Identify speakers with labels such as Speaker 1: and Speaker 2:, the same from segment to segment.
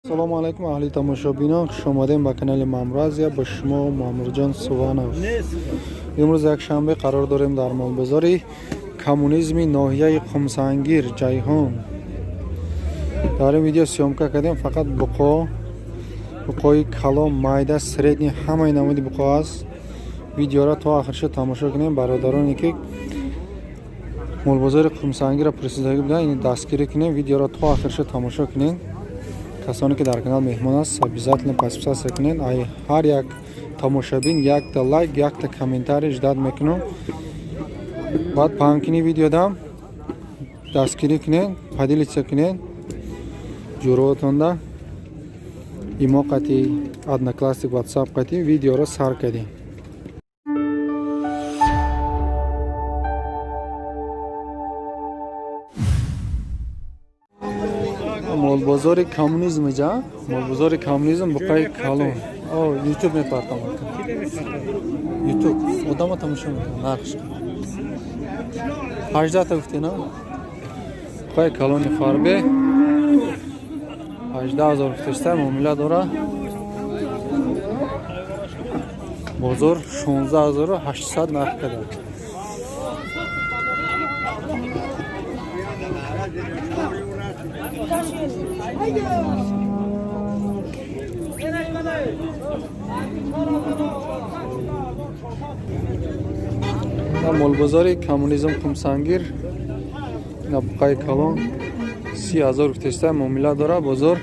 Speaker 1: Салому алайкум аҳли тамошобинон, хуш омадем ба канали Мамразия. Ба шумо Мамурҷон Суванов. имрӯз якшанбе қарор дорем дар молбозори коммунизми ноҳияи Қумсангир Ҷайҳон. дар ин видео сёмка кардем. Фақат буқои калон, майда, средни ҳамаи намуди буқо аст. видеоро то охирша тамошо кунем. бародароне ки молбозори Қумсангира пурсидагӣ буданд, ин дастгирӣ кунем. видеоро то охирша тамошо кунем. касоне ки дар канал меҳмон аст, обязательно подписаться кунед. ҳар як тамошабин якта лайк, якта комментарий ждат мекунам. баъд паҳмкини видео дам дастгирӣ кунед, поделиться кунед ҷуроатонда. имо қати одноклассник, ватсап қати видеоро сар кардем. молбозори коммунизм ҷа молбозори коммунизм буқаи калон. ютуб мепартам. ютуб одама тамошо мекунам. нархш 18 та гуфтена. буқаи калони фарбе 18000 гуфтешта муомила дора. бозор 16800 нарх када. молбозори коммунизм Қумсангир на буқаи калон 30000 гуфтешта муомила дора. бозор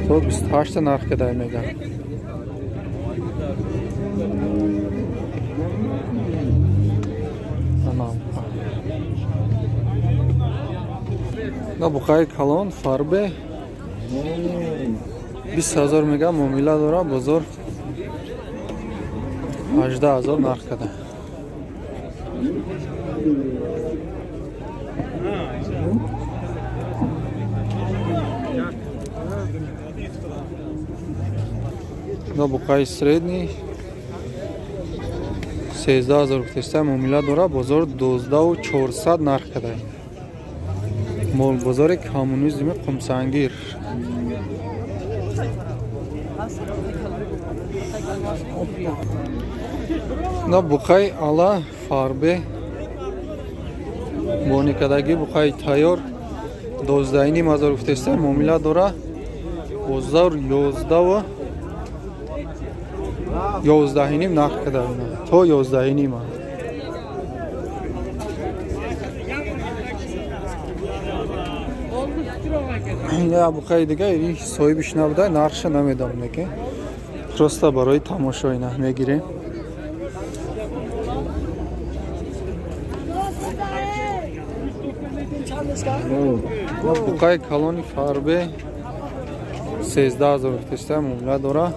Speaker 1: то 28 та нарх када мега. на буқаи калон фарбе 20000 мега муомила дора. бозор 18000 нарх када. на буқаи средни 13000 гуфтешта муомила дора. бозор 12400 нарх када. молбозори коммунизми Қумсангир. на буқаи ала фарбе боникадаги буқаи тайёр 12500 гуфтешта муомила дора. бозор 11.5 нарх када. то 11.5. я буқаи дига ин соҳибиш набуда, нархша намедонам ки просто барои тамошо ина мегирем. буқаи калони фарбе 13000 гуфтешта муомила дора.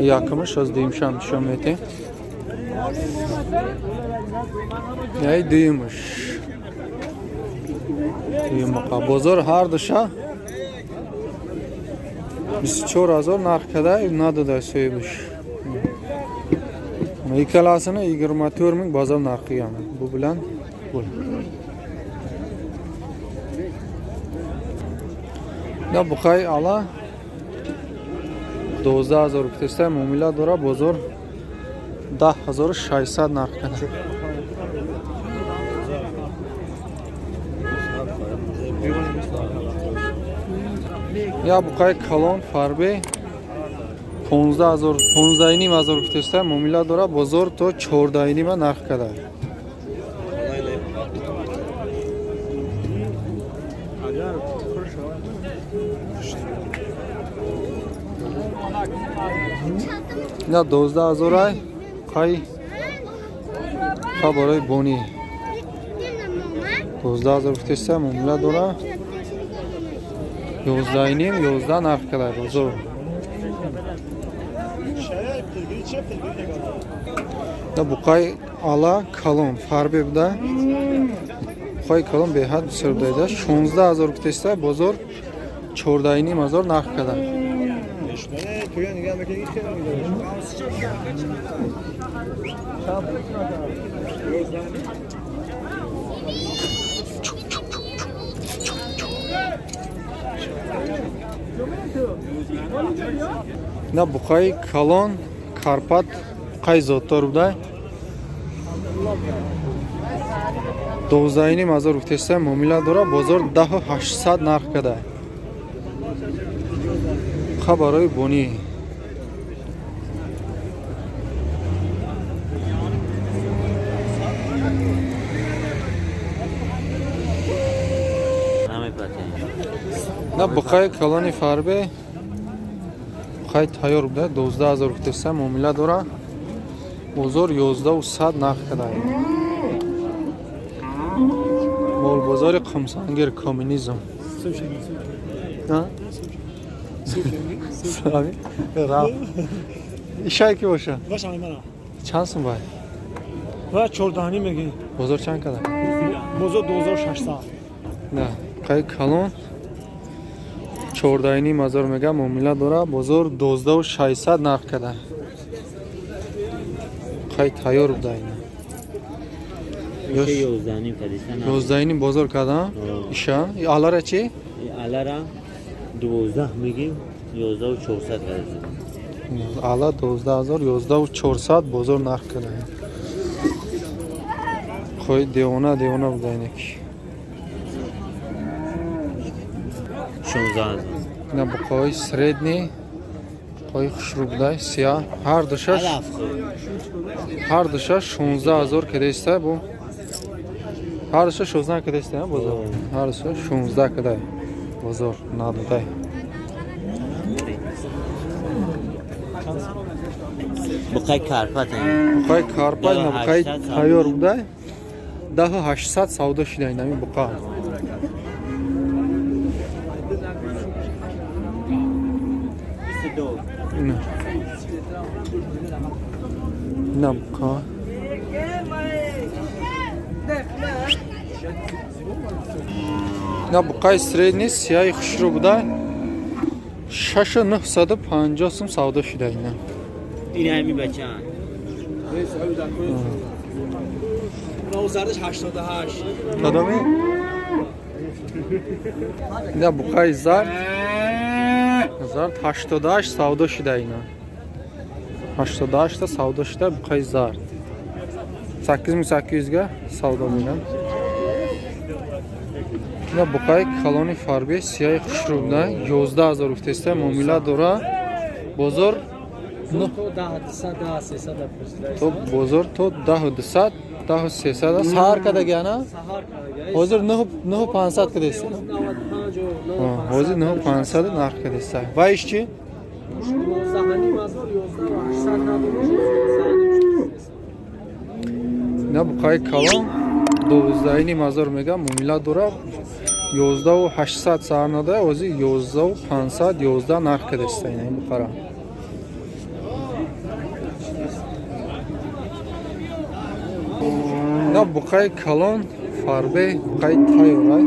Speaker 1: якумш аз дуюмшам нишон метем. яи дуюмш бозор ҳар душа 24000 нарх када надода соҳибш. иккаласini 24 ming бозор нарх қилган. бу билан на буқаи ала 12000 гуфтешта муомила дора. бозор 10600 нарх када. я буқаи калон фарбе 15500 гуфтешта муомила дора. бозор то 14.5 нарх када. на 12000 қай барои бони 12000 гуфтешта муомила дора. 11.5 нарх када. бозор на буқаи ала калон фарбе буда. буқаи калон беҳад бисёр будааида. 16000 гуфтешта бозор 14.5 нарх када. نه بخای کلان کارپات قای زودتر بوده 12,000 گفتسته معامله داره بازار 10,800 نرخ کرده خبرای بونی نه بخای کلانی فاربه بخای تایار بوده 12,000 گفتسته معامله داره بازار 11,100 نرخ کرده مول بازار قمسانگر کمونیسم ها سلام را ایشای کی باشه
Speaker 2: باشه من
Speaker 1: چند سوم باید
Speaker 2: و 14 میگی
Speaker 1: بازار چند کرده
Speaker 2: بازار 2600
Speaker 1: نه قای کلان 14,000 میگه معامله داره بازار 12,600 نرخ کرده قای تایار بوده اینا 11 بازار کردن ایشا آلاره چی؟
Speaker 3: آلاره 12 میگیم 11,400 کرده
Speaker 1: آلا 12,000 11,400 بازار نرخ کرده خوی دیوانه بوده اینک
Speaker 3: 16,000
Speaker 1: اینا بقای سریدنی بقای خوشرو بوده سیاه هر دوشش 16,000 کده ایسته بو هر دوشش 16 کده ایسته بازار هر دوشش 16 کده بازار نداده
Speaker 3: بخای کارپات
Speaker 1: بقای کارپای نه بقای تایار بوده 10,800 سودا شده این همین بقا نه بقا نه بقای سریدنی سیاه خوشرو بوده 6,950 سوم سودا شده اینا
Speaker 3: این همین بچه هم
Speaker 2: نوزردش 88
Speaker 1: کدامی؟ اینا بقای زرد 88 سودا شده اینا 88 تا سودا شده بقای زرد 8,800 ga savdo bo'lgan. Buna buqay koloni farbi siyah xushruda 11,000 ruftesta muomala dora. Bozor to bozor to 10,200 10,300 sahar kada gana hozir 9,500 kada esa. Hozir 9,500 narx kada esa. Va ishchi 11,000 نه بقای کلام 12,000 میگم معامله داره 11,800 سر نده اوزی 11,500 11 نرخ کده است این بقره نه بقای کلام فربه بقای تایوره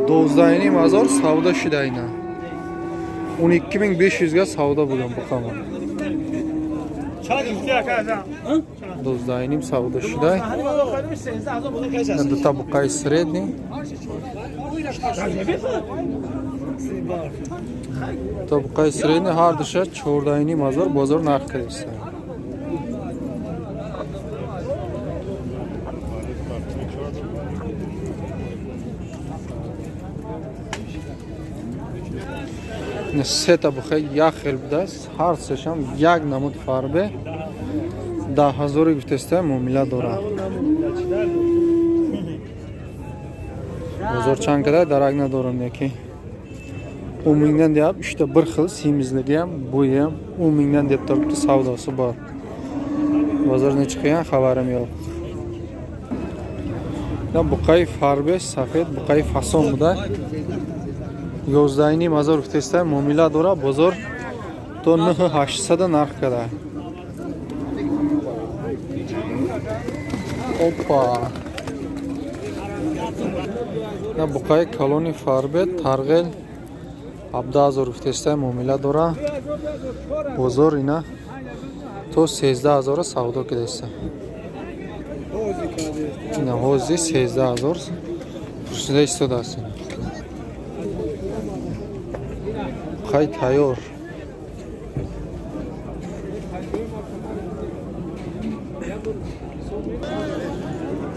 Speaker 1: 12,000 سودا شده اینا 12,500 ga savdo bo'lgan buqama 12,500 savdo shida. До табука средний. Табука средний har dusha 14,500 bozor narx qilishdi. سه تا بخیر یک خیل بوده است هر سهشم یک نمود فربه 10,000 گفتسته معامله داره بازار چند کده درک ندارم یکی 10,000 دیاب işte bir xil semizligi ham bo'yi ham 10,000 deb turibdi savdosi bor bozor ne chiqqan xabarim yo'q buqay farbe safed buqay fason bуда 11,500 گفتسته معامله داره بازار تو 9,800 نرخ کرده اوپا نه بقای کلونی فربه ترغل 17,000 گفتسته معامله داره بازار اینا تو 13,000 سودا کرده است نه حوزی 13,000 پرسیده ایستاده است buqay tayyor.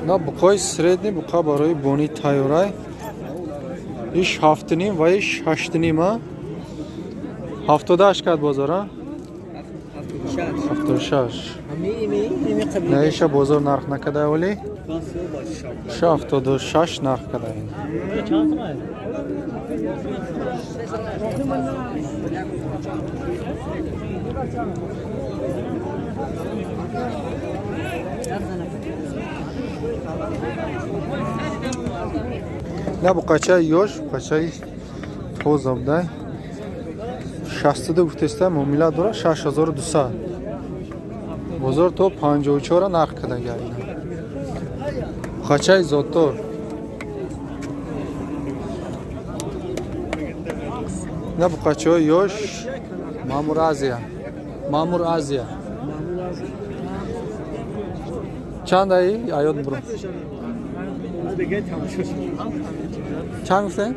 Speaker 1: На буқои средни буқа барои бони тайёрай. Иш 7 ва иш 8 78 кад бозора? 76. Не иша бозор нарх накада оли? 76 нарх када ин. نه بقچه یوش بقچه توزم ده 62 گفتسته معامله داره 6200 بازار تو 54 نرخ کده گیرین بقچه زوتور نه بقچه یوش مامور آزیا چند ای آیاد برو چند گفته؟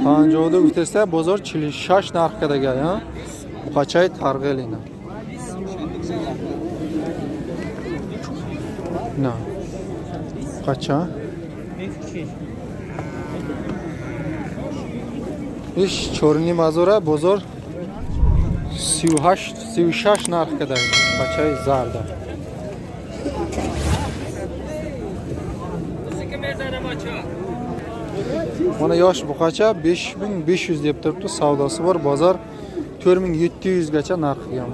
Speaker 1: 52 گفتسته بازار 46 نرخ کده گیرین بقچه ترغیل اینا نه بقچه ایش چورنی مزوره بازار 36 نرخ کده بقچه زرده Mana yosh buqacha 5500 deb turibdi, savdosi bor. Bozor 4700 gacha narx qilgan.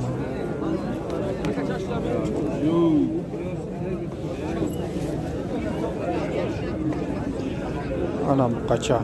Speaker 1: Ana buqacha